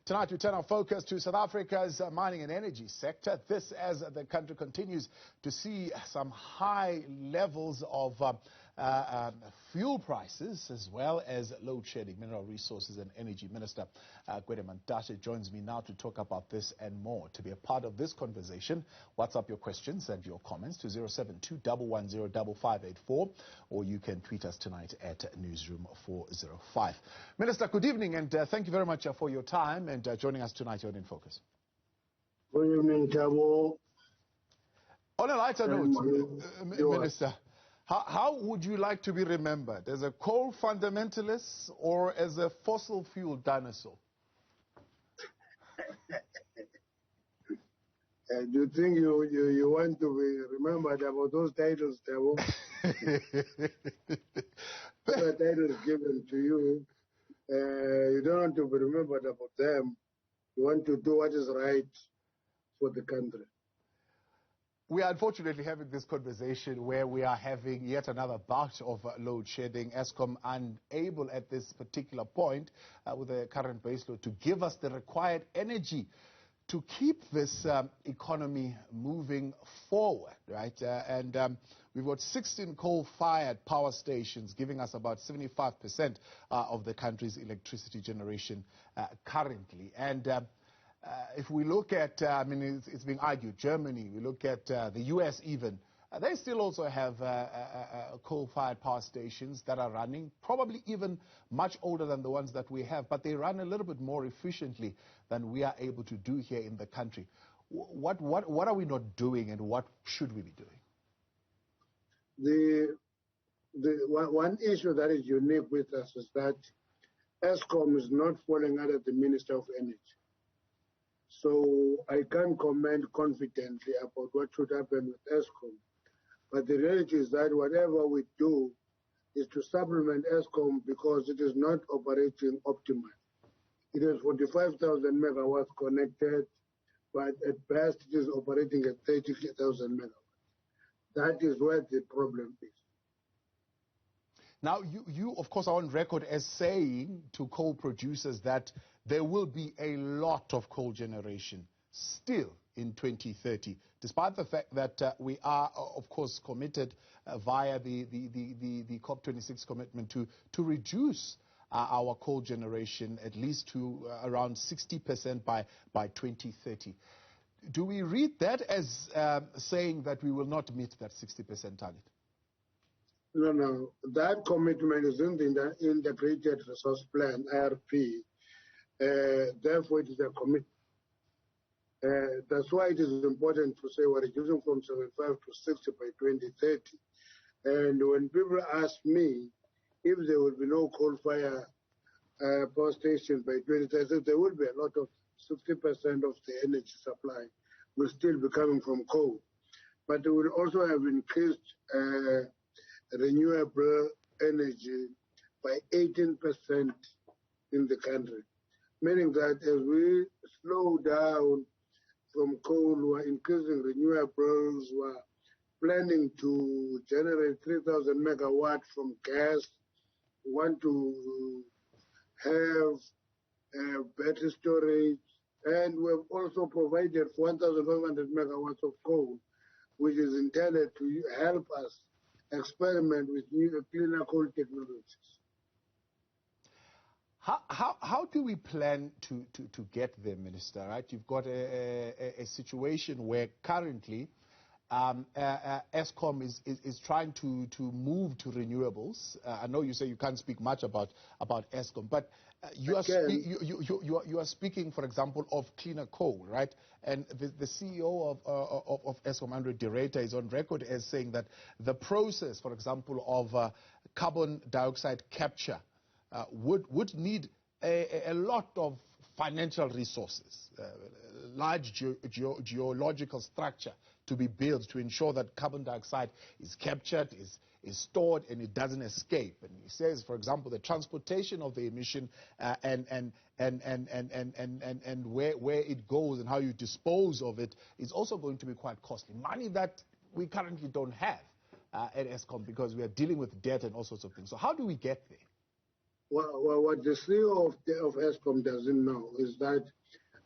Tonight, we turn our focus to South Africa's mining and energy sector. This as the country continues to see some high levels of fuel prices as well as load shedding. Mineral Resources and Energy Minister Gwede Mantashe joins me now to talk about this and more. To be a part of this conversation, WhatsApp your questions and your comments to 072-110-5584, or you can tweet us tonight at Newzroom 405. Minister, good evening, and thank you very much for your time and joining us tonight here on In Focus. Good evening, Thabo. On a lighter note, Minister, how would you like to be remembered? As a coal fundamentalist or as a fossil fuel dinosaur? Do you think you want to be remembered about those titles, Thabo? The titles given to you, you don't want to be remembered about them. You want to do what is right for the country. We are unfortunately having this conversation where we are having yet another bout of load shedding. Eskom unable at this particular point with the current baseload to give us the required energy to keep this economy moving forward, right? We've got 16 coal-fired power stations giving us about 75% of the country's electricity generation currently. And if we look at, it's being argued, Germany, we look at the US even, they still also have coal-fired power stations that are running, probably even much older than the ones that we have, but they run a little bit more efficiently than we are able to do here in the country. What are we not doing, and what should we be doing? The one issue that is unique with us is that Eskom is not falling under the Minister of Energy. So I can't comment confidently about what should happen with Eskom. But the reality is that whatever we do is to supplement Eskom because it is not operating optimally. It is 45,000 megawatts connected, but at best it is operating at 30,000 megawatts. That is where the problem is. Now, you of course, are on record as saying to coal producers that there will be a lot of coal generation still in 2030, despite the fact that we are, of course, committed via the COP26 commitment to reduce our coal generation at least to around 60% by 2030. Do we read that as saying that we will not meet that 60% target? No. That commitment is in the Integrated Resource Plan, IRP. Therefore, it is a commitment. That's why it is important to say we're reducing from 75 to 60 by 2030. And when people ask me if there will be no coal-fired power stations by 2030, there will be a lot of 60% of the energy supply will still be coming from coal. But we will also have increased renewable energy by 18% in the country, meaning that as we slow down from coal, we're increasing renewables, we're planning to generate 3,000 megawatts from gas. We want to have battery storage, and we've also provided 1,500 megawatts of coal, which is intended to help us experiment with new cleaner coal technologies. How do we plan to get there, Minister? Right, you've got a situation where currently Eskom is trying to move to renewables. I know you say you can't speak much about Eskom, but you are speaking, for example, of cleaner coal, right? And the CEO of Eskom, Andre Director, is on record as saying that the process, for example, of carbon dioxide capture would need a lot of financial resources, large geological structure to be built to ensure that carbon dioxide is captured, is stored, and it doesn't escape. And he says, for example, the transportation of the emission and where it goes and how you dispose of it is also going to be quite costly. Money that we currently don't have at Eskom because we are dealing with debt and all sorts of things. So how do we get there? what the CEO of ESCOM doesn't know is that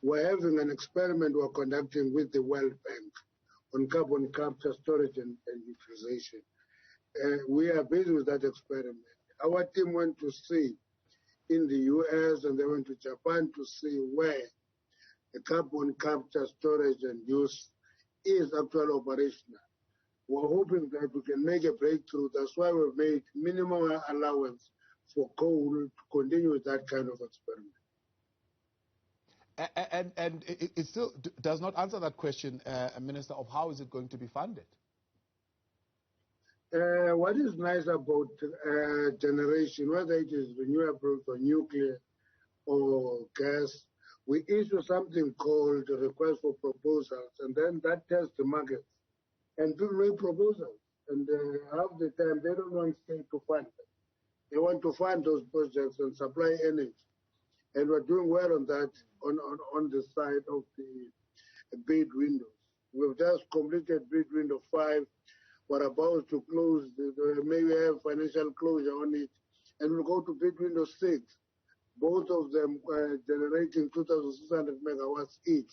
we're having an experiment we're conducting with the World Bank on carbon capture, storage, and utilization. We are busy with that experiment. Our team went to see in the US and they went to Japan to see where the carbon capture, storage, and use is actually operational. We're hoping that we can make a breakthrough. That's why we've made minimum allowance for coal to continue with that kind of experiment. And it still does not answer that question, Minister, of how is it going to be funded? What is nice about generation, whether it is renewables or nuclear or gas, we issue something called a request for proposals, and then that tests the market. And people make proposals, and half the time they don't want state to fund them. They want to fund those projects and supply energy. And we're doing well on that on the side of the bid windows. We've just completed bid window 5. We're about to close, maybe have financial closure on it, and we'll go to bid window 6. Both of them generating 2,600 megawatts each,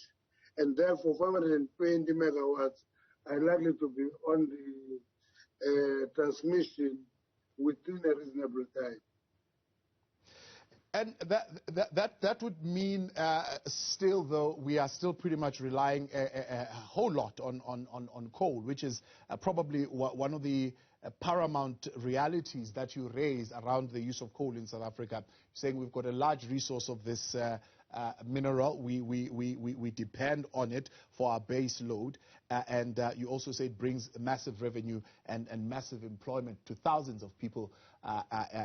and therefore 520 megawatts are likely to be on the transmission within a reasonable time. And that would mean still, though, we are still pretty much relying a whole lot on coal, which is probably one of the paramount realities that you raise around the use of coal in South Africa, saying we've got a large resource of this mineral. We depend on it for our base load. And you also say it brings massive revenue and massive employment to thousands of people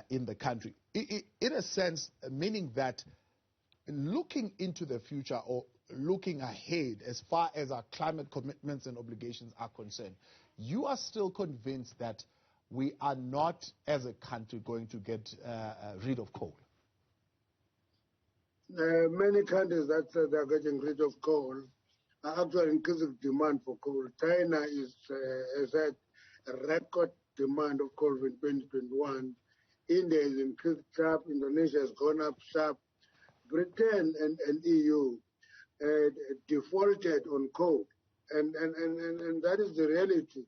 in the country. In a sense, meaning that looking into the future or looking ahead as far as our climate commitments and obligations are concerned, you are still convinced that we are not, as a country, going to get rid of coal? Many countries that say they're getting rid of coal are actually increasing demand for coal. China has had a record demand of coal in 2021. India has increased sharp. Indonesia has gone up sharp. Britain and EU defaulted on coal. And that is the reality,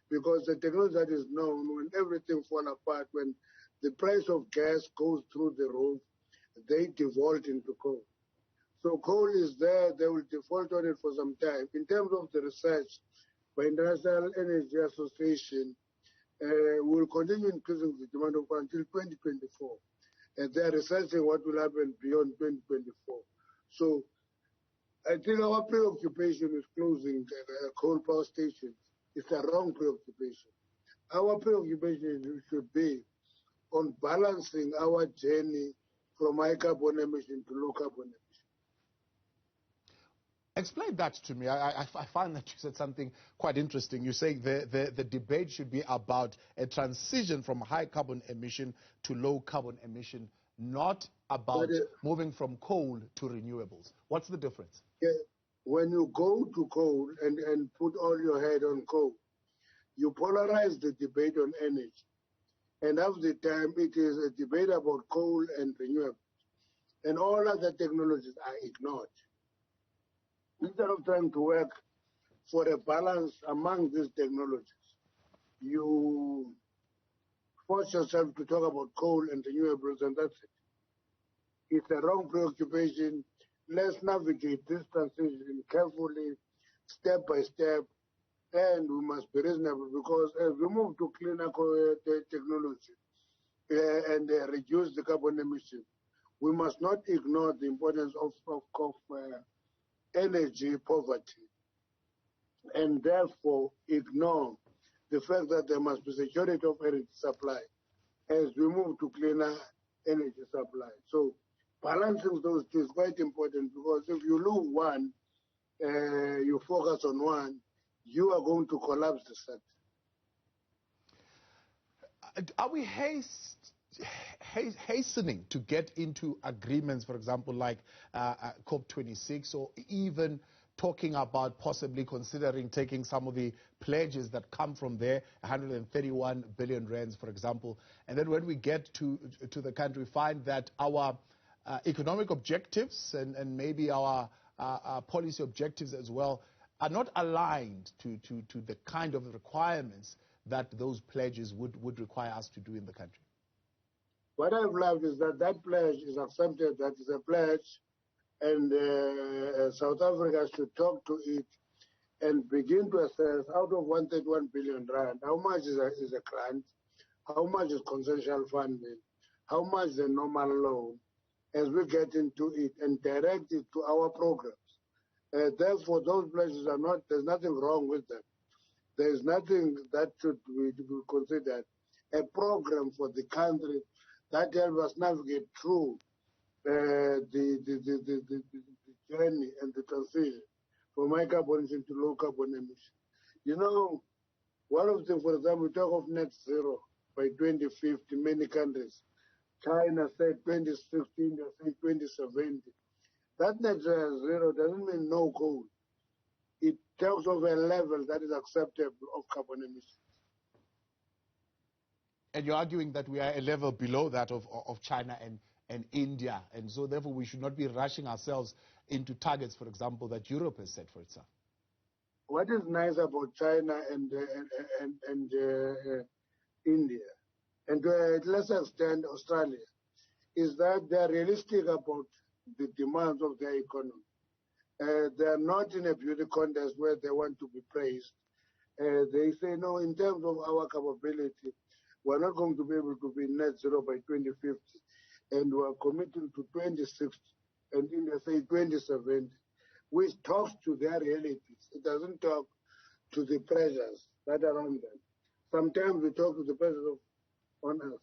because the technology that is known, when everything falls apart, when the price of gas goes through the roof, they default into coal. So coal is there, they will default on it for some time. In terms of the research by International Energy Association, will continue increasing the demand of coal until 2024. And they are researching what will happen beyond 2024. So I think our preoccupation is closing coal power stations. It's a wrong preoccupation. Our preoccupation should be on balancing our journey from high carbon emission to low carbon emission. Explain that to me. I find that you said something quite interesting. You say the debate should be about a transition from high carbon emission to low carbon emission, not about moving from coal to renewables. What's the difference? Yeah, when you go to coal and put all your head on coal, you polarize the debate on energy. And half the time it is a debate about coal and renewables. And all other technologies are ignored. Instead of trying to work for a balance among these technologies, you force yourself to talk about coal and renewables, and that's it. It's a wrong preoccupation. Let's navigate this transition carefully, step by step, and we must be reasonable, because as we move to cleaner technology and reduce the carbon emission, we must not ignore the importance of energy poverty, and therefore ignore the fact that there must be security of energy supply as we move to cleaner energy supply. So balancing those two is quite important, because if you lose one, you focus on one, you are going to collapse the sector. Are we hastening to get into agreements, for example, like COP26, or even talking about possibly considering taking some of the pledges that come from there, 131 billion rands, for example. And then when we get to the country, we find that our economic objectives and maybe our policy objectives as well are not aligned to the kind of requirements that those pledges would require us to do in the country. What I've loved is that that pledge is accepted, that is a pledge, and South Africa should talk to it and begin to assess out of 131 billion rand, how much is a grant, how much is consensual funding, how much is a normal loan, as we get into it and direct it to our programs. Therefore, those pledges are not, there's nothing wrong with them. There's nothing that should be considered a program for the country that helps us navigate through the journey and the transition from high carbon emission to low carbon emission. You know, one of the, for example, we talk of net zero by 2050, many countries. China said 2016, they say 2070. That net zero doesn't mean no coal. It talks of a level that is acceptable of carbon emissions. And you're arguing that we are a level below that of China and India, and so therefore we should not be rushing ourselves into targets, for example, that Europe has set for itself. What is nice about China and India, and to a lesser extent Australia, is that they are realistic about the demands of their economy. They are not in a beauty contest where they want to be praised. They say, no, in terms of our capability, we're not going to be able to be net zero by 2050. And we're committing to 2060. And India say 2070, which talks to their realities. It doesn't talk to the pressures that are on them. Sometimes we talk to the pressures on us.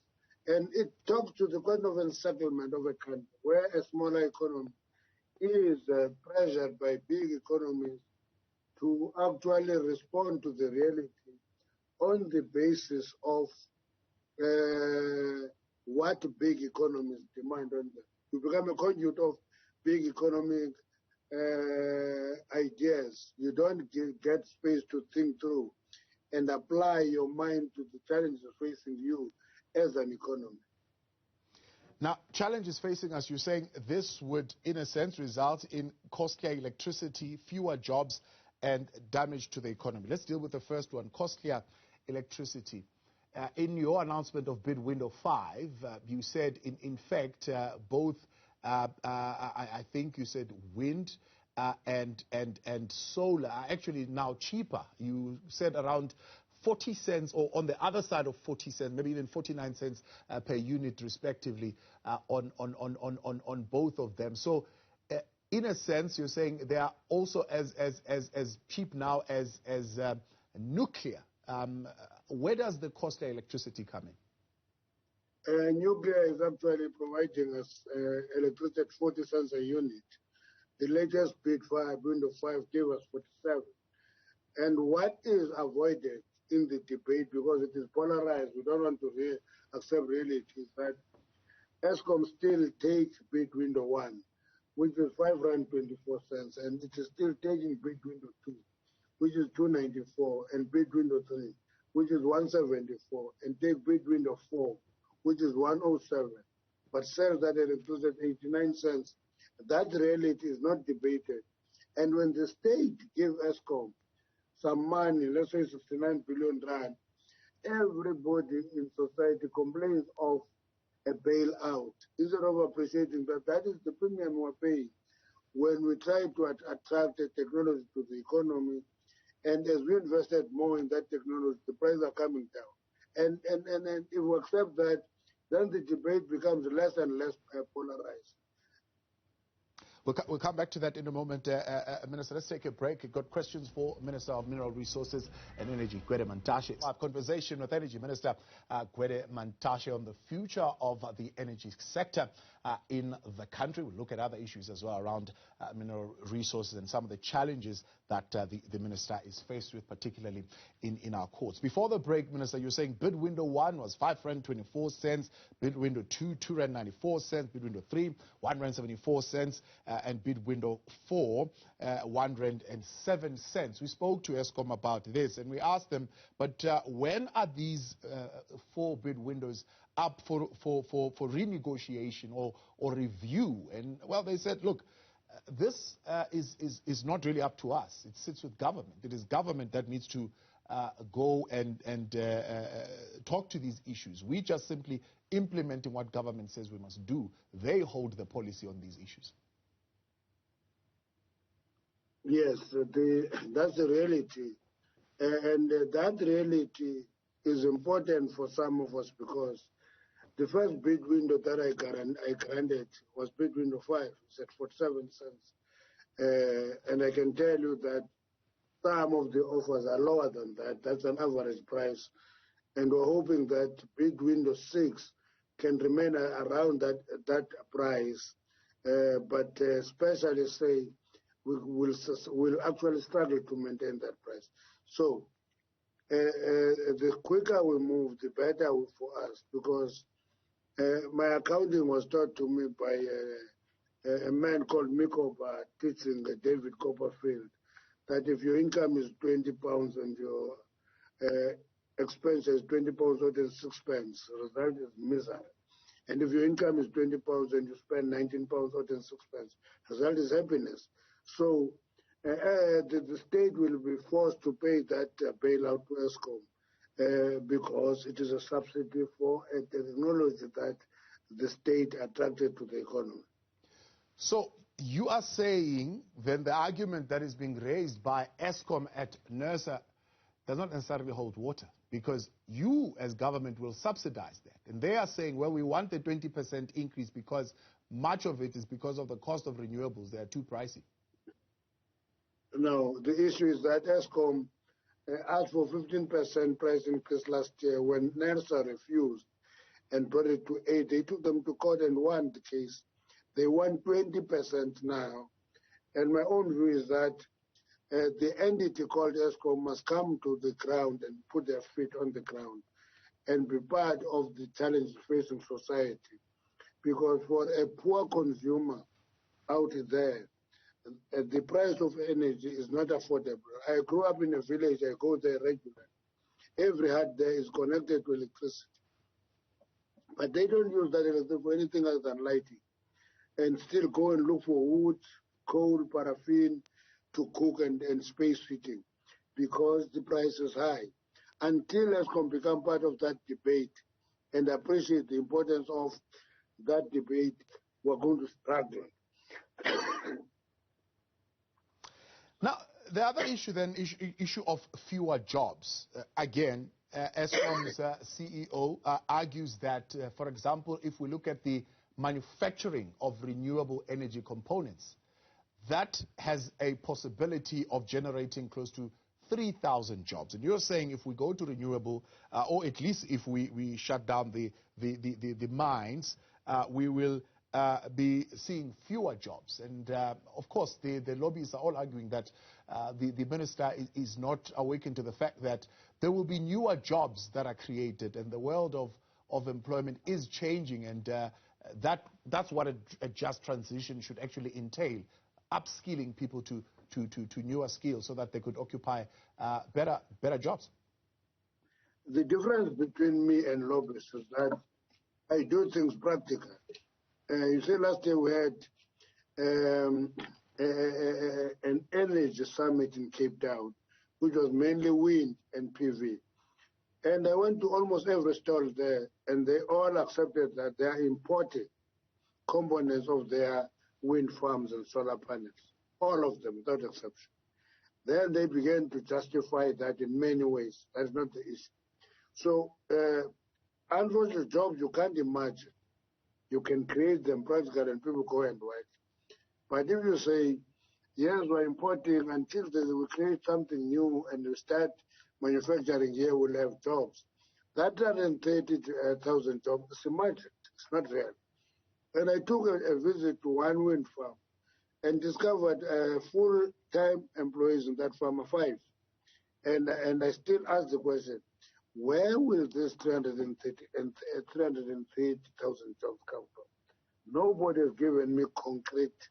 And it talks to the kind of unsettlement of a country where a smaller economy is pressured by big economies to actually respond to the reality on the basis of what big economies demand on them. You become a conduit of big economic ideas. You don't get space to think through and apply your mind to the challenges facing you as an economy. Now, challenges facing us, you're saying this would, in a sense, result in costlier electricity, fewer jobs, and damage to the economy. Let's deal with the first one, costlier electricity. In your announcement of bid window 5, you said, in fact, both, I think you said wind and solar are actually now cheaper. You said around 40 cents, or on the other side of 40 cents, maybe even 49 cents per unit, respectively, on both of them. So, in a sense, you're saying they are also as cheap now as nuclear. Where does the cost of electricity come in? Nuclear is actually providing us electricity at 40 cents a unit. The latest bid for window 5 gave us 47. And what is avoided in the debate, because it is polarized, we don't want to accept reality, is that Eskom still takes bid window 1, which is R5.24, and it is still taking bid window 2, which is 2.94, and bid window 3, which is 1.74, and take bid window 4, which is 1.07, but sells that electricity at 89 cents. That reality is not debated. And when the state gives Eskom some money, let's say 69 billion rand, everybody in society complains of a bailout, instead of appreciating that that is the premium we're paying when we try to attract the technology to the economy. And as we invested more in that technology, the prices are coming down. And if we accept that, then the debate becomes less and less polarized. We'll come back to that in a moment, Minister. Let's take a break. We've got questions for Minister of Mineral Resources and Energy, Gwede Mantashe. Our conversation with Energy Minister Gwede Mantashe on the future of the energy sector. in the country. We'll look at other issues as well around mineral resources and some of the challenges that the minister is faced with, particularly in our courts. Before the break, Minister, you're saying bid window 1 was 5 rand 24 cents, bid window 2, 2 rand 94 cents, bid window 3, 1 rand 74 cents, and bid window 4, 1 rand and 7 cents. We spoke to Eskom about this, and we asked them, but when are these 4 bid windows up for renegotiation or review? And well, they said, look, this is not really up to us. It sits with government. It is government that needs to go and talk to these issues. We just simply implementing what government says we must do. They hold the policy on these issues. Yes, that's the reality. And that reality is important for some of us because the first bid window that I granted was bid window 5. It's at 47 cents. And I can tell you that some of the offers are lower than that. That's an average price. And we're hoping that bid window 6 can remain around that price. But especially say we'll actually struggle to maintain that price. So the quicker we move, the better for us, because my accounting was taught to me by a man called Mikoba teaching David Copperfield that if your income is 20 pounds and your expense is 20 pounds or 6 pence, the result is misery. And if your income is 20 pounds and you spend 19 pounds or 6 pence, the result is happiness. So the state will be forced to pay that bailout to Eskom because it is a subsidy for a technology that the state attracted to the economy. So you are saying then the argument that is being raised by Eskom at NERSA does not necessarily hold water, because you as government will subsidize that. And they are saying, well, we want the 20% increase because much of it is because of the cost of renewables. They are too pricey. No, the issue is that Eskom asked for 15% price increase last year. When NERSA refused and brought it to 8%, they took them to court and won the case. They want 20% now. And my own view is that the entity called Eskom must come to the ground and put their feet on the ground and be part of the challenge facing society. Because for a poor consumer out there, the price of energy is not affordable. I grew up in a village, I go there regularly. Every hut there is connected to electricity. But they don't use that electricity for anything other than lighting. And still go and look for wood, coal, paraffin to cook and space heating because the price is high. Until Eskom become part of that debate and appreciate the importance of that debate, we're going to struggle. Now, the other issue then, issue of fewer jobs. Again, Eskom's CEO argues that, for example, if we look at the manufacturing of renewable energy components, that has a possibility of generating close to 3,000 jobs. And you're saying if we go to renewable, or at least if we shut down the mines, we will be seeing fewer jobs. And of course, the lobbyists are all arguing that the minister is not awakened to the fact that there will be newer jobs that are created, and the world of employment is changing, and that's what a just transition should actually entail, upskilling people to newer skills so that they could occupy better jobs. The difference between me and lobbyists is that I do things practical. You see, last year we had an energy summit in Cape Town, which was mainly wind and PV. And I went to almost every stall there, and they all accepted that they are importing components of their wind farms and solar panels, all of them, without exception. Then they began to justify that in many ways. That's not the issue. So, unfortunately, jobs you can't imagine. You can create them practically and people go and work. But if you say, yes, we're importing until we create something new and we start manufacturing here, we'll have jobs. That 130,000 jobs is imagined. It's not real. And I took a visit to one wind farm and discovered full-time employees in that farm are 5. And I still ask the question, where will this 330,000 jobs come from? Nobody has given me concrete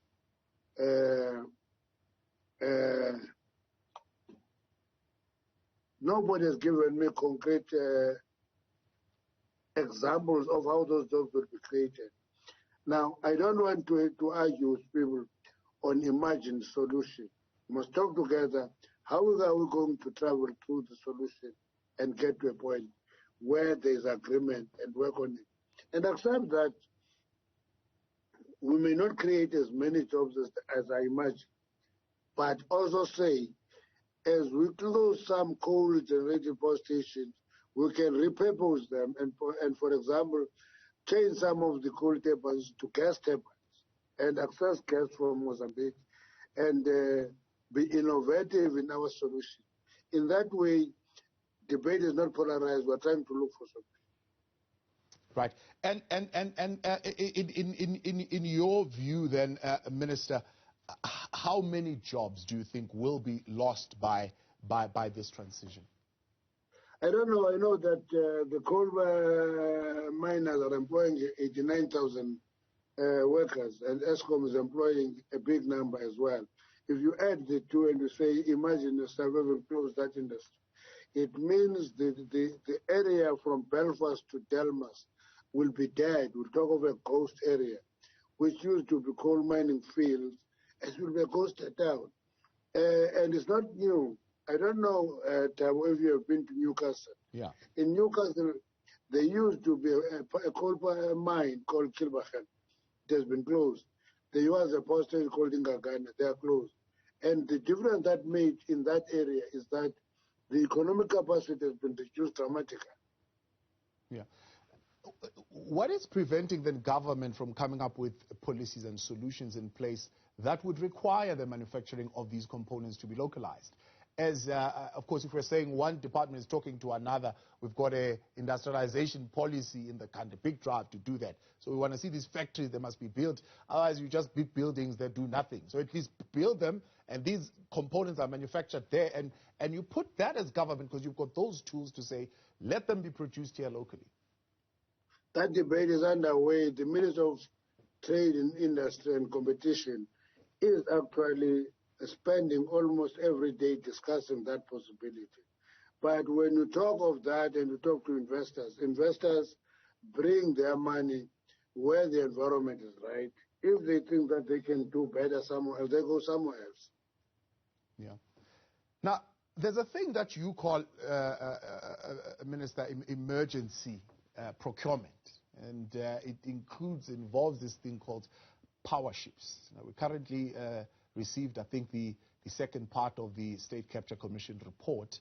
examples of how those jobs will be created. Now, I don't want to argue with people on imagined solution. We must talk together. How are we going to travel through the solution and get to a point where there is agreement and work on it? And accept that we may not create as many jobs as I imagine, but also say, as we close some coal-generated power stations, we can repurpose them and, for example, change some of the coal turbines to gas turbines and access gas from Mozambique and be innovative in our solution. In that way, debate is not polarized. We're trying to look for something. Right. And in your view, then, Minister, how many jobs do you think will be lost by this transition? I don't know. I know that the coal miners are employing 89,000 workers, and ESCOM is employing a big number as well. If you add the two and you say, imagine yourself having closed that industry, it means the area from Belfast to Delmas will be dead. We'll talk of a ghost area, which used to be coal mining fields, it will be a ghost town. And it's not new. I don't know, Thabo, if you have been to Newcastle. Yeah. In Newcastle, there used to be a coal mine called Kilbachan. It has been closed. There was a power station called Ingagana. They are closed. And the difference that made in that area is that the economic capacity has been reduced dramatically. Yeah. What is preventing the government from coming up with policies and solutions in place that would require the manufacturing of these components to be localized? As, of course, if we're saying one department is talking to another, we've got a industrialization policy in the country, big drive to do that. So we want to see these factories, they must be built. Otherwise, you just build buildings that do nothing. So at least build them, and these components are manufactured there. And you put that as government, because you've got those tools to say, let them be produced here locally. That debate is underway. The Minister of Trade and Industry and Competition is actually spending almost every day discussing that possibility. But when you talk of that and you talk to investors, investors bring their money where the environment is right. If they think that they can do better somewhere else, they go somewhere else. Yeah. Now, there's a thing that you call, Minister, emergency procurement. And it involves this thing called power ships. Now, we currently received, I think, the second part of the State Capture Commission report.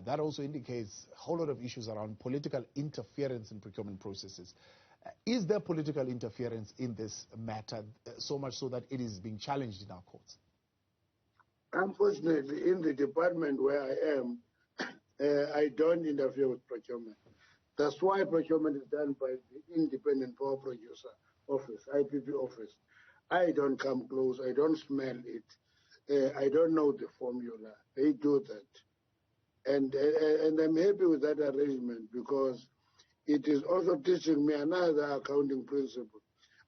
That also indicates a whole lot of issues around political interference in procurement processes. Is there political interference in this matter, so much so that it is being challenged in our courts? Unfortunately, in the department where I am, I don't interfere with procurement. That's why procurement is done by the Independent Power Producer Office, IPP office. I don't come close. I don't smell it. I don't know the formula. They do that. And I'm happy with that arrangement because it is also teaching me another accounting principle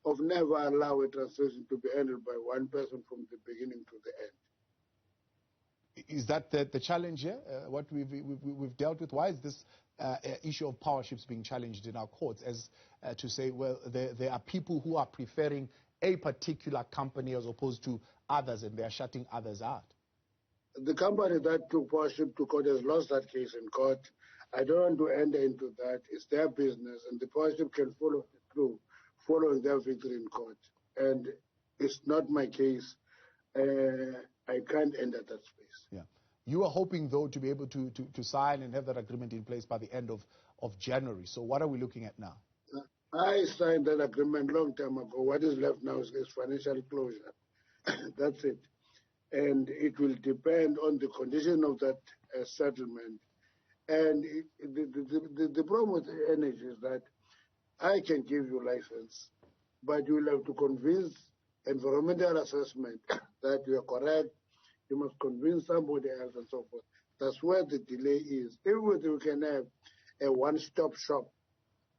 of never allow a transaction to be handled by one person from the beginning to the end. Is that the challenge here, what we've dealt with? Why is this issue of power ships being challenged in our courts as to say, well, there are people who are preferring a particular company as opposed to others, and they're shutting others out? The company that took power ship to court has lost that case in court. I don't want to enter into that. It's their business, and the power ship can follow through following their victory in court. And it's not my case. I can't enter that space. Yeah. You are hoping, though, to be able to sign and have that agreement in place by the end of January. So what are we looking at now? I signed that agreement long time ago. What is left now is financial closure. That's it. And it will depend on the condition of that settlement. And the problem with energy is that I can give you license, but you will have to convince environmental assessment that you are correct. You must convince somebody else and so forth. That's where the delay is. If we can have a one-stop shop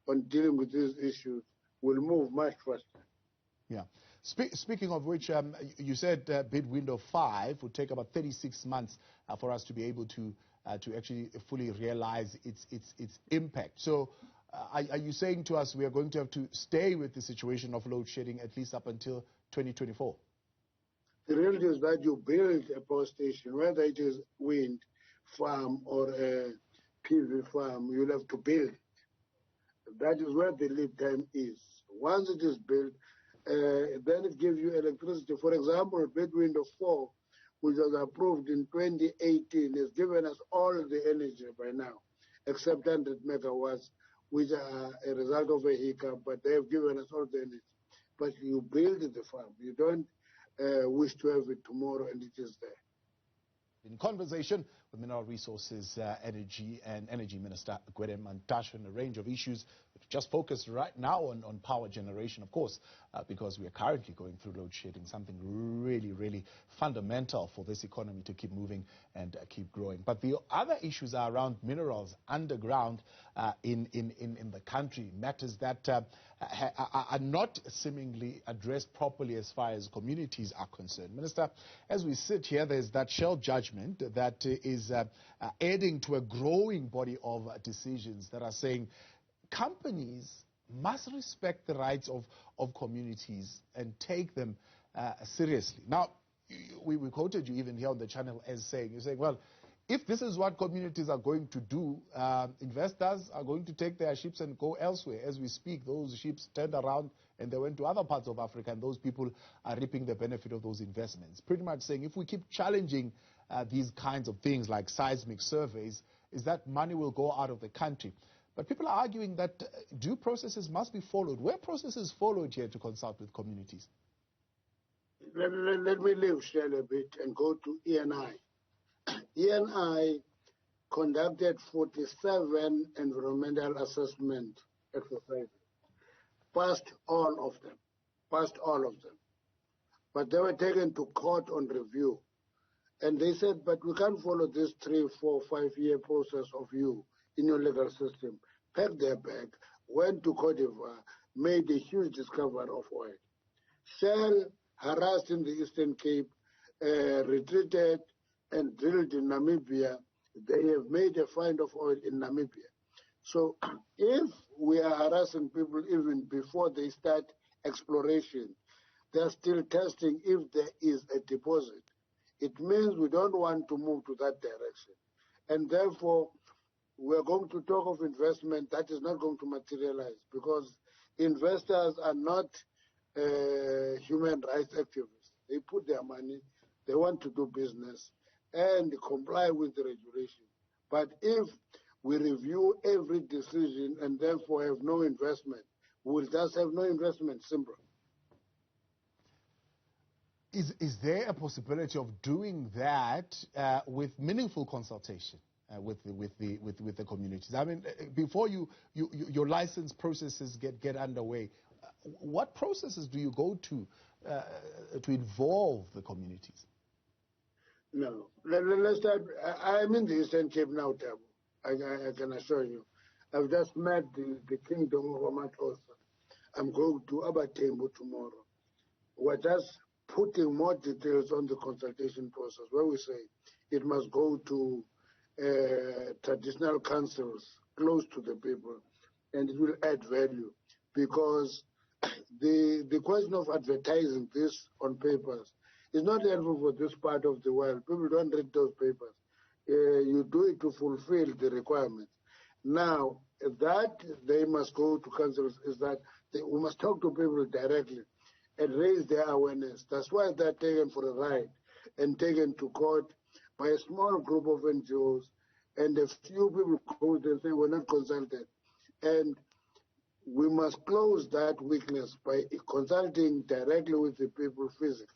on dealing with these issues, we'll move much faster. Yeah. Speaking of which, you said bid window 5 would take about 36 months for us to be able to actually fully realize its impact. So are you saying to us we are going to have to stay with the situation of load shedding at least up until 2024? The reality is that you build a power station, whether it is wind farm or a PV farm, you'll have to build. That is where the lead time is. Once it is built, then it gives you electricity. For example, bid window 4, which was approved in 2018, has given us all the energy by now, except 100 megawatts, which are a result of a hiccup, but they have given us all the energy. But you build the farm. You don't wish to have it tomorrow, and it is there. In conversation with Mineral Resources, Energy Minister Gwede Mantashe on a range of issues, which just focus right now on power generation, of course, because we are currently going through load shedding, something really, really fundamental for this economy to keep moving and keep growing. But the other issues are around minerals underground in the country, matters that are not seemingly addressed properly as far as communities are concerned. Minister, as we sit here, there's that Shell judgment that is adding to a growing body of decisions that are saying companies must respect the rights of communities and take them seriously. Now, we quoted you even here on the channel as saying, you're saying, well, if this is what communities are going to do, investors are going to take their ships and go elsewhere. As we speak, those ships turned around and they went to other parts of Africa, and those people are reaping the benefit of those investments. Pretty much saying if we keep challenging these kinds of things like seismic surveys, is that money will go out of the country. But people are arguing that due processes must be followed. Were processes followed here to consult with communities? Let me leave Shell a bit and go to ENI. ENI conducted 47 environmental assessment exercises, passed all of them. But they were taken to court on review. And they said, but we can't follow this 3, 4, 5-year process of you in your legal system. Packed their bag, went to Cote d'Ivoire, made a huge discovery of oil. Shell, harassed in the Eastern Cape, retreated and drilled in Namibia. They have made a find of oil in Namibia. So if we are harassing people even before they start exploration, they're still testing if there is a deposit. It means we don't want to move to that direction. And therefore, we're going to talk of investment that is not going to materialize, because investors are not human rights activists. They put their money, they want to do business and comply with the regulation. But if we review every decision and therefore have no investment, we'll just have no investment, simple. Is there a possibility of doing that with meaningful consultation with the communities? I mean, before your license processes get underway, what processes do you go to involve the communities? No. Let's start. I'm in the Eastern Cape now, Thabo. I can assure you. I've just met the Kingdom of Mantashe. I'm going to Abatembo tomorrow. We're just putting more details on the consultation process, where we say it must go to traditional councils close to the people, and it will add value, because the question of advertising this on papers is not helpful for this part of the world. People don't read those papers. You do it to fulfill the requirements. Now, that they must go to councils is that we must talk to people directly and raise their awareness. That's why they're taken for a ride and taken to court by a small group of NGOs, and a few people go and say we're not consulted. And we must close that weakness by consulting directly with the people physically.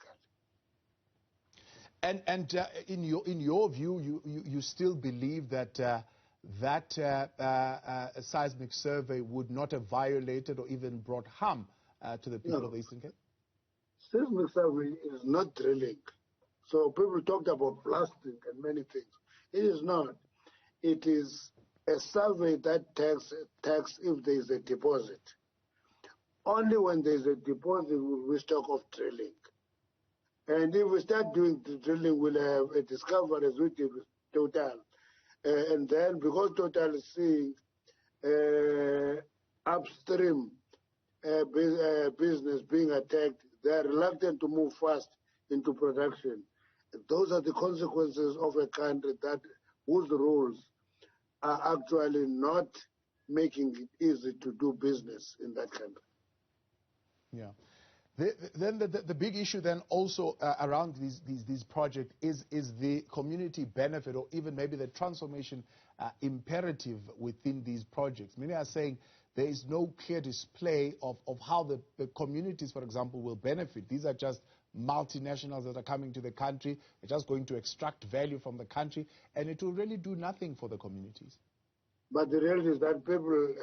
And in your view, you still believe that that seismic survey would not have violated or even brought harm to the people of the Eastern Cape? Seismic survey is not drilling. So people talked about blasting and many things. It is not. It is a survey that tags if there is a deposit. Only when there is a deposit will we talk of drilling. And if we start doing the drilling, we'll have a discovery as we did with Total. And then because Total is seeing upstream business being attacked, they are reluctant to move fast into production. And those are the consequences of a country whose rules are actually not making it easy to do business in that country. Yeah. Then the big issue then also around these projects is the community benefit, or even maybe the transformation imperative within these projects. Many are saying there is no clear display of how the communities, for example, will benefit. These are just multinationals that are coming to the country. They're just going to extract value from the country, and it will really do nothing for the communities. But the reality is that people,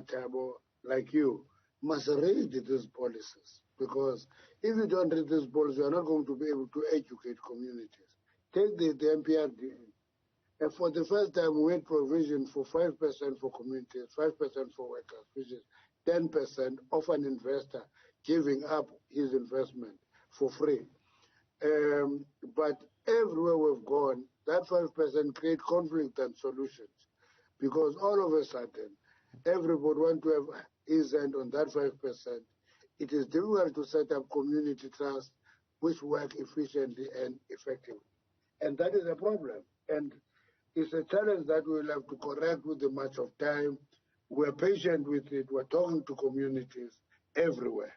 Thabo, like you, must read these policies. Because if you don't read this policy, you're not going to be able to educate communities. Take the MPRD. And for the first time, we made provision for 5% for communities, 5% for workers, which is 10% of an investor giving up his investment for free. But everywhere we've gone, that 5% create conflict and solutions. Because all of a sudden, everybody wants to have his end on that 5%. It is difficult to set up community trust which work efficiently and effectively. And that is a problem. And it's a challenge that we'll have to correct with the march of time. We're patient with it. We're talking to communities everywhere.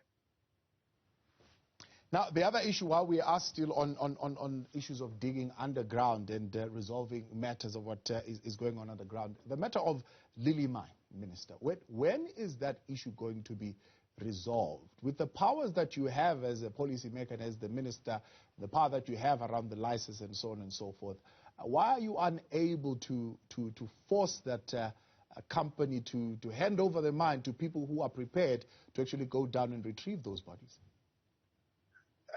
Now, the other issue, while we are still on issues of digging underground and resolving matters of what is going on underground, the matter of Lily Mine, Minister, when is that issue going to be resolved? With the powers that you have as a policymaker and as the minister, the power that you have around the license and so on and so forth, why are you unable to force that company to hand over the mine to people who are prepared to actually go down and retrieve those bodies?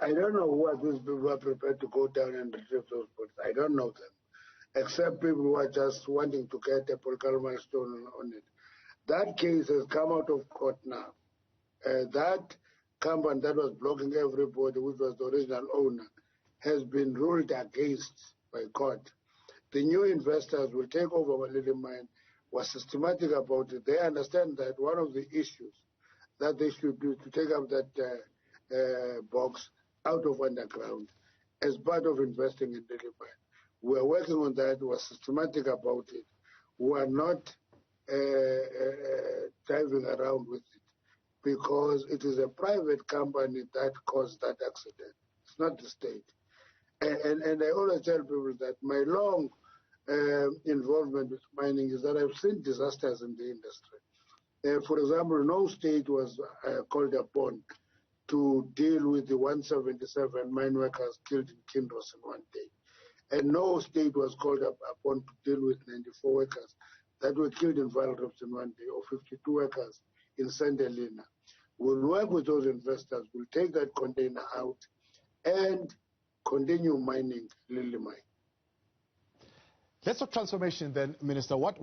I don't know who are those people who are prepared to go down and retrieve those bodies. I don't know them, except people who are just wanting to get a political milestone on it. That case has come out of court now. That company that was blocking everybody, which was the original owner, has been ruled against by court. The new investors will take over Lily Mine, were systematic about it. They understand that one of the issues that they should do to take up that box out of underground as part of investing in Lily Mine. We are working on that. We are systematic about it. We are not driving around with it, because it is a private company that caused that accident. It's not the state. And I always tell people that my long involvement with mining is that I've seen disasters in the industry. For example, no state was called upon to deal with the 177 mine workers killed in Kinross in one day. And no state was called upon to deal with 94 workers that were killed in Valrops in one day, or 52 workers in St. Helena. We'll work with those investors. We'll take that container out and continue mining Lily Mine. Let's talk transformation then, Minister. What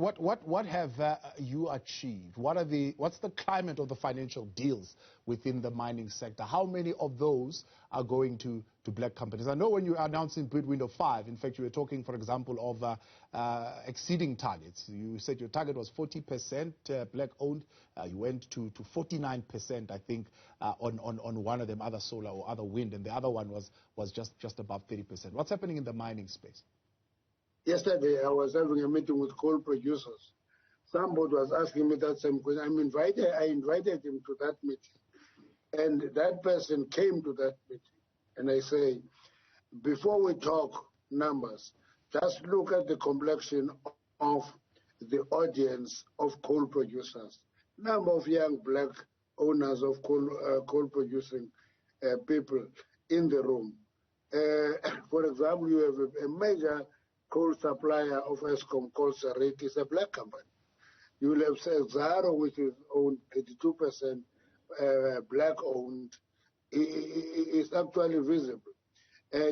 have you achieved? What's the climate of the financial deals within the mining sector? How many of those are going to black companies? I know when you were announcing bid window 5, in fact, you were talking, for example, of exceeding targets. You said your target was 40% black owned. You went to 49%, I think, on one of them, other solar or other wind, and the other one was just above 30%. What's happening in the mining space? Yesterday, I was having a meeting with coal producers. Somebody was asking me that same question. I invited him to that meeting. And that person came to that meeting. And I say, before we talk numbers, just look at the complexion of the audience of coal producers. Number of young black owners of coal producing people in the room. For example, you have a major coal supplier of Eskom called Seriti, is a black company. You will have Zaro, which is owned 82% black-owned is actually visible.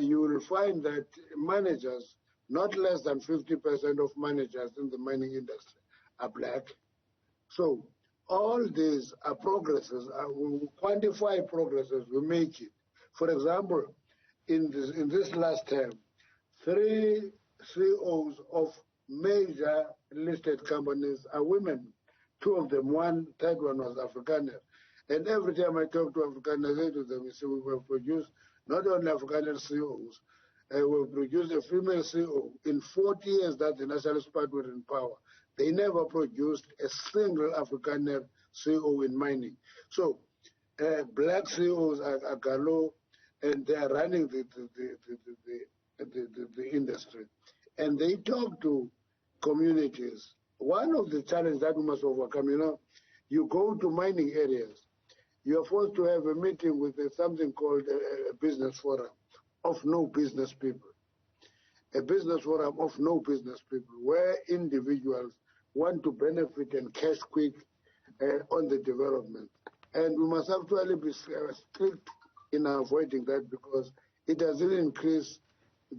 You will find that managers, not less than 50% of managers in the mining industry are black. So all these are progresses. We quantify progresses, we make it. For example, in this last term, 3 CEOs of major listed companies are women. 2 of them, third one was Afrikaner. And every time I talk to Afrikaners, I say to them, you see, we have produced not only Afrikaner CEOs, we've produced a female CEO. In 40 years that the Nationalist Party were in power, they never produced a single Afrikaner CEO in mining. So black CEOs are galore, and they are running the industry. And they talk to communities. One of the challenges that we must overcome, you go to mining areas, you are forced to have a meeting with something called a business forum of no business people. A business forum of no business people, where individuals want to benefit and cash quick on the development. And we must actually be strict in avoiding that, because it doesn't increase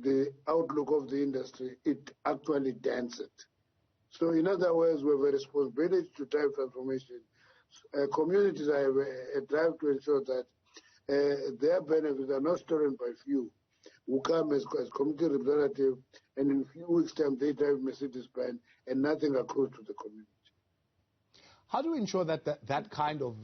the outlook of the industry, it actually dents it. So in other words, we have a responsibility to drive transformation. Communities have a drive to ensure that their benefits are not stolen by few who come as community representative, and in a few weeks' time they drive Mercedes-Benz and nothing accrues to the community. How do we ensure that that kind of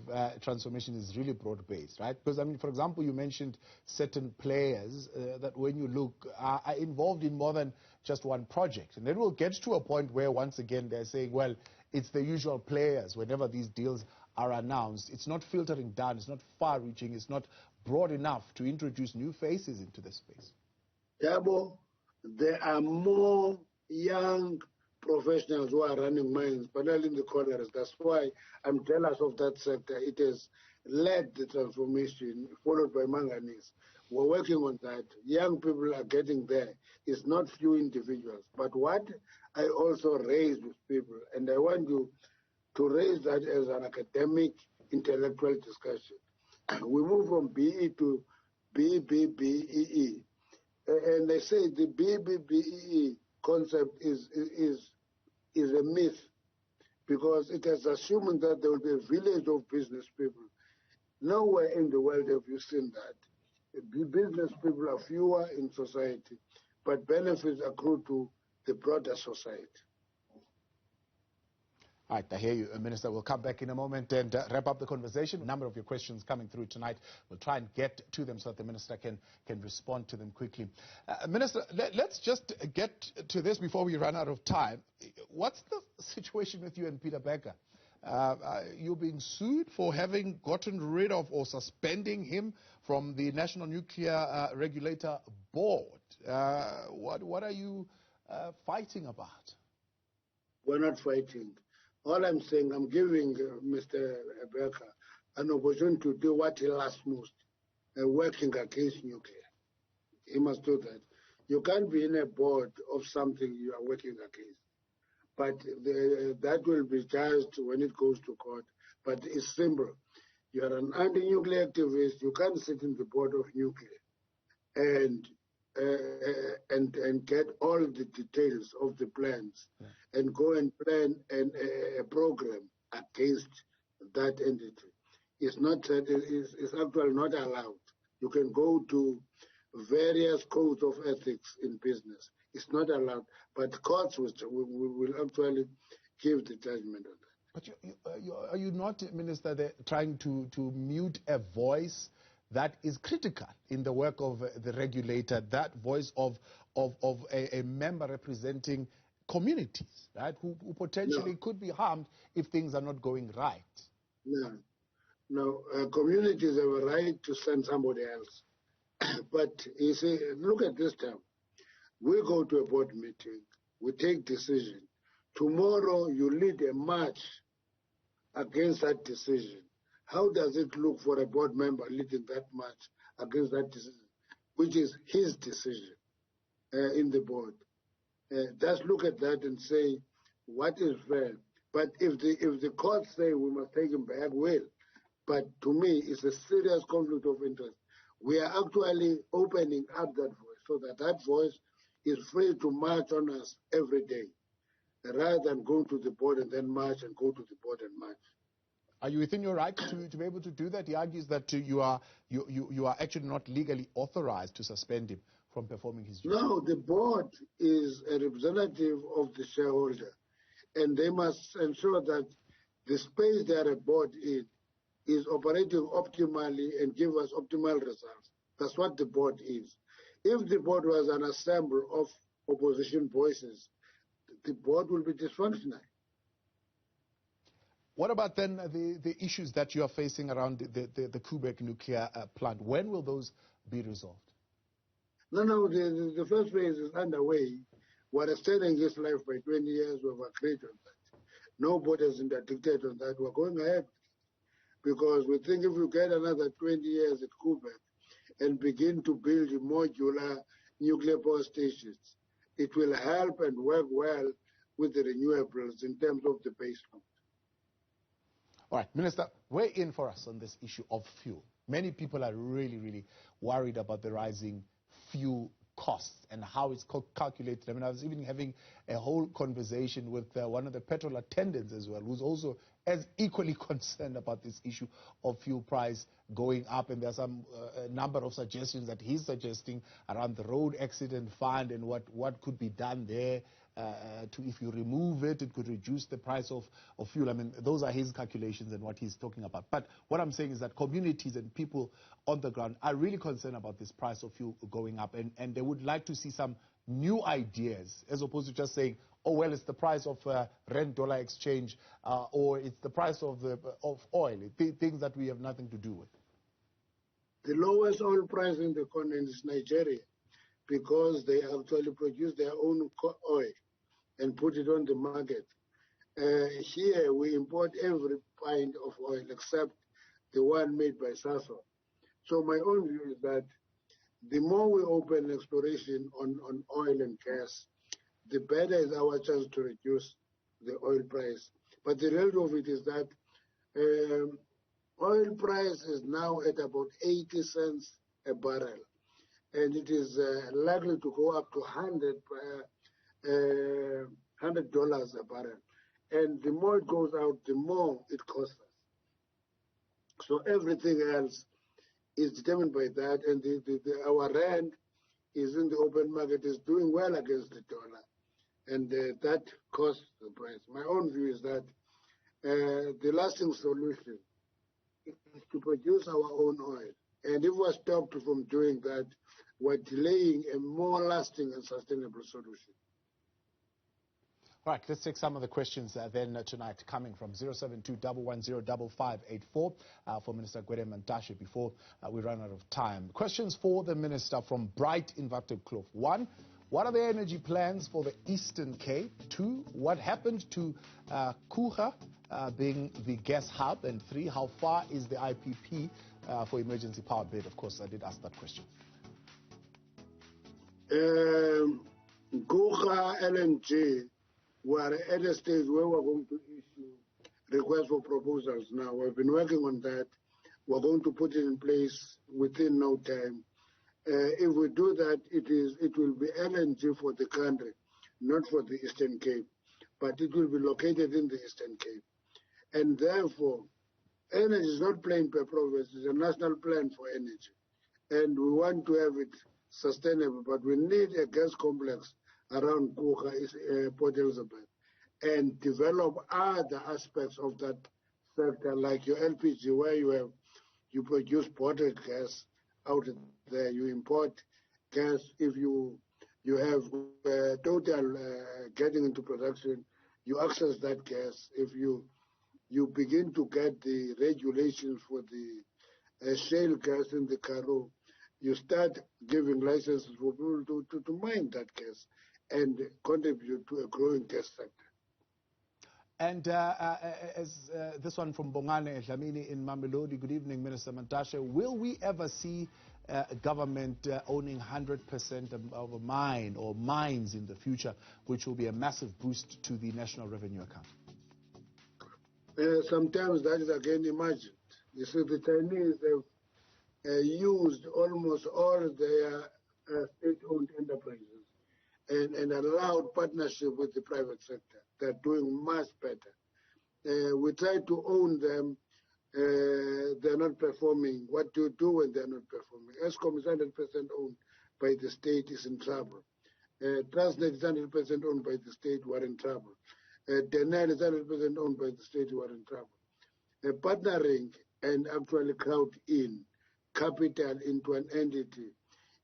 transformation is really broad-based, right? Because, I mean, for example, you mentioned certain players that when you look are involved in more than just one project. And then we'll get to a point where, once again, they're saying, well, it's the usual players. Whenever these deals are announced, it's not filtering down, it's not far-reaching, it's not broad enough to introduce new faces into the space. Thabo, there are more young professionals who are running mines, particularly in the collieries. That's why I'm jealous of that sector. It has led the transformation, followed by manganese. We're working on that. Young people are getting there. It's not few individuals. But what I also raise with people, and I want you to raise that as an academic, intellectual discussion. We move from BE to BBBEE. And they say the BBBEE concept is a myth, because it has assumed that there will be a village of business people. Nowhere in the world have you seen that. Business people are fewer in society, but benefits accrue to the broader society. All right, I hear you, Minister. We'll come back in a moment and wrap up the conversation. A number of your questions coming through tonight. We'll try and get to them so that the Minister can respond to them quickly. Minister, let's just get to this before we run out of time. What's the situation with you and Peter Becker? You're being sued for having gotten rid of or suspending him from the National Nuclear Regulator Board. What are you fighting about? We're not fighting. All I'm saying, I'm giving Mr. Becker an opportunity to do what he loves most, working against nuclear. He must do that. You can't be in a board of something you are working against. But that will be judged when it goes to court. But it's simple. You are an anti-nuclear activist. You can't sit in the board of nuclear and get all the details of the plans, and go and plan a program against that entity. It's actually not allowed. You can go to various codes of ethics in business. It's not allowed, but courts will actually give the judgment on that. But are you not, Minister, trying to mute a voice that is critical in the work of the regulator, that voice of a member representing communities, right, who potentially could be harmed if things are not going right? No, communities have a right to send somebody else. But you see, look at this time. We go to a board meeting, we take decision. Tomorrow you lead a march against that decision. How does it look for a board member leading that march against that decision, which is his decision in the board? Just look at that and say, what is fair? But if the courts say we must take him back, well, But to me, it's a serious conflict of interest. We are actually opening up that voice so that that voice is free to march on us every day, rather than going to the board and then march and go to the board and march. Are you within your right to be able to do that? He argues that you are actually not legally authorized to suspend him from performing his duty. No, the board is a representative of the shareholder, and they must ensure that the space they are a board in is operating optimally and give us optimal results. That's what the board is. If the board was an assembly of opposition voices, the board will be dysfunctional. What about then the issues that you are facing around the Koeberg nuclear plant? When will those be resolved? No, the first phase is underway. We're extending his life by 20 years. We've agreed on that. Nobody has interdicted on that. We're going ahead because we think if we get another 20 years at Koeberg and begin to build modular nuclear power stations, it will help and work well with the renewables in terms of the baseload. All right, Minister, weigh in for us on this issue of fuel. Many people are really, really worried about the rising fuel costs and how it's calculated. I mean, I was even having a whole conversation with one of the petrol attendants as well, who's also as equally concerned about this issue of fuel price going up. And there's some a number of suggestions that he's suggesting around the road accident fund and what could be done there. If you remove it, it could reduce the price of fuel. I mean, those are his calculations and what he's talking about. But what I'm saying is that communities and people on the ground are really concerned about this price of fuel going up, and they would like to see some new ideas as opposed to just saying, oh, well, it's the price of rand-dollar exchange or it's the price of oil, things that we have nothing to do with. The lowest oil price in the continent is Nigeria because they actually produce their own oil and put it on the market. Here, we import every pint of oil except the one made by Sasol. So my own view is that the more we open exploration on oil and gas, the better is our chance to reduce the oil price. But the reality of it is that oil price is now at about 80 cents a barrel, and it is likely to go up to $100 a barrel. And the more it goes out, the more it costs us. So everything else is determined by that, and our rand is in the open market, is doing well against the dollar, and that costs the price. My own view is that the lasting solution is to produce our own oil, and if we're stopped from doing that, we're delaying a more lasting and sustainable solution. All right, let's take some of the questions then tonight coming from 072-110-5584 for Minister Gwede Mantashe before we run out of time. Questions for the Minister from Bright in Kloof. 1, what are the energy plans for the Eastern Cape? 2, what happened to Kuga being the gas hub? And 3, how far is the IPP for emergency power bid? Of course, I did ask that question. Kuga LNG, we are at a stage where we're going to issue requests for proposals now. We've been working on that. We're going to put it in place within no time. If we do that, it will be LNG for the country, not for the Eastern Cape, but it will be located in the Eastern Cape. And therefore, energy is not plain per province, it's a national plan for energy. And we want to have it sustainable, but we need a gas complex around Kuga, Port Elizabeth, and develop other aspects of that sector, like your LPG, where you produce bottled gas out there, you import gas. If you have total getting into production, you access that gas. If you begin to get the regulations for the shale gas in the Karoo, you start giving licenses for people to mine that gas and contribute to a growing gas sector. And as this one from Bongane Dlamini in Mamelodi, good evening, Minister Mantashe. Will we ever see government owning 100% of a mine or mines in the future, which will be a massive boost to the national revenue account? Sometimes that is again imagined, You see, the Chinese have used almost all their state-owned enterprises and allowed partnership with the private sector. They're doing much better. We try to own them. They're not performing. What do you do when they're not performing? ESCOM is 100% owned by the state, is in trouble. Transnet is 100% owned by the state, we're in trouble. Denel is 100% owned by the state, we're in trouble. Partnering and actually crowd in capital into an entity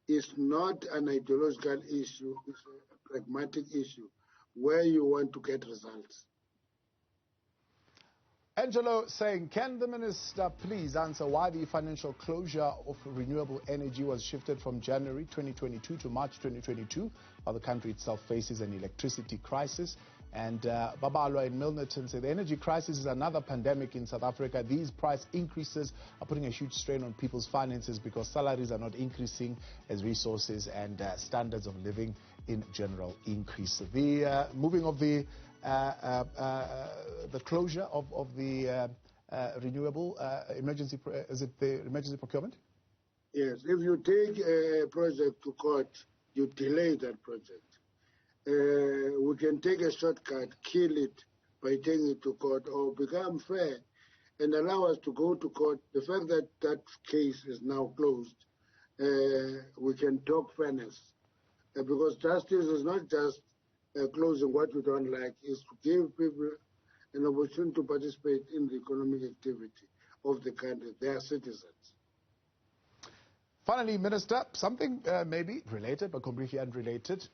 is not an ideological issue, it's a pragmatic issue where you want to get results. Angelo saying, can the minister please answer why the financial closure of renewable energy was shifted from January 2022 to March 2022, while the country itself faces an electricity crisis? And Babalwa in Milnerton said, the energy crisis is another pandemic in South Africa. These price increases are putting a huge strain on people's finances because salaries are not increasing as resources and standards of living in general increase. The moving of the closure of the renewable emergency, is it the emergency procurement? Yes, if you take a project to court, you delay that project. We can take a shortcut, kill it by taking it to court, or become fair and allow us to go to court. The fact that that case is now closed, we can talk fairness. Because justice is not just closing what we don't like, is to give people an opportunity to participate in the economic activity of the country, their citizens. Finally, Minister, something maybe related but completely unrelated.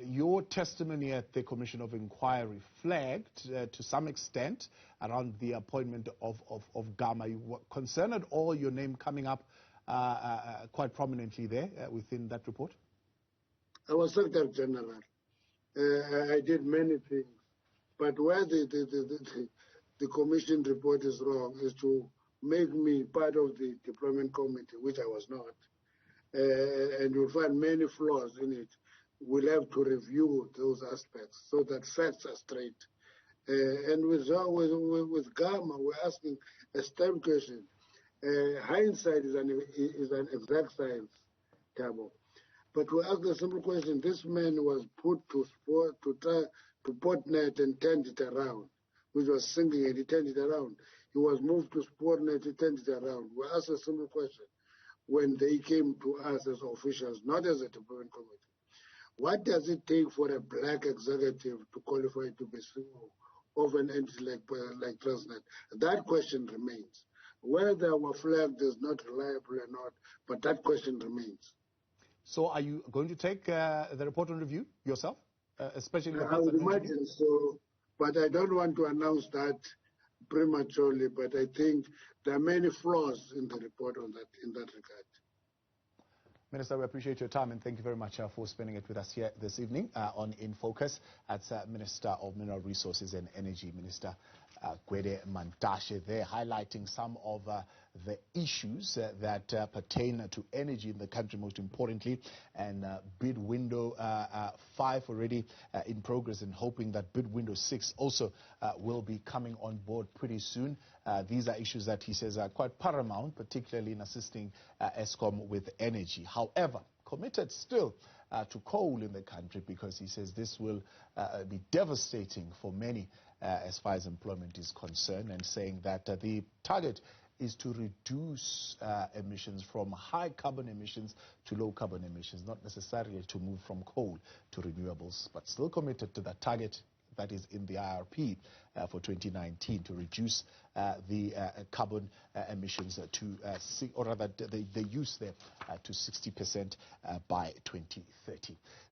Your testimony at the Commission of Inquiry flagged to some extent around the appointment of Gama. You were concerned at all your name coming up quite prominently there within that report? I was Secretary General. I did many things, but where the Commission report is wrong is to make me part of the deployment committee, which I was not. And you'll find many flaws in it. We'll have to review those aspects so that facts are straight. And with Gama, we're asking a STEM question. Hindsight is an exact science, Thabo. But we ask a simple question. This man was put to Portnet and turned it around, which was sinking and he turned it around. He was moved to Sportnet, he turned it around. We ask a simple question. When they came to us as officials, not as a deployment committee, what does it take for a black executive to qualify to be CEO of an entity like Transnet? That question remains. Whether our flag is not reliable or not, but that question remains. So are you going to take the report on review yourself, especially the I would imagine so, but I don't want to announce that prematurely, but I think there are many flaws in the report on that, in that regard. Minister, we appreciate your time and thank you very much for spending it with us here this evening on In Focus. That's Minister of Mineral Resources and Energy, Minister Gwede Mantashe, there highlighting some of the issues that pertain to energy in the country, most importantly, and bid window 5 already in progress, and hoping that bid window 6 also will be coming on board pretty soon. These are issues that he says are quite paramount, particularly in assisting ESCOM with energy. However, committed still to coal in the country, because he says this will be devastating for many as far as employment is concerned, and saying that the target is to reduce emissions from high carbon emissions to low carbon emissions, not necessarily to move from coal to renewables, but still committed to that target that is in the IRP for 2019 to reduce the carbon emissions to, or rather the use there to 60% by 2030.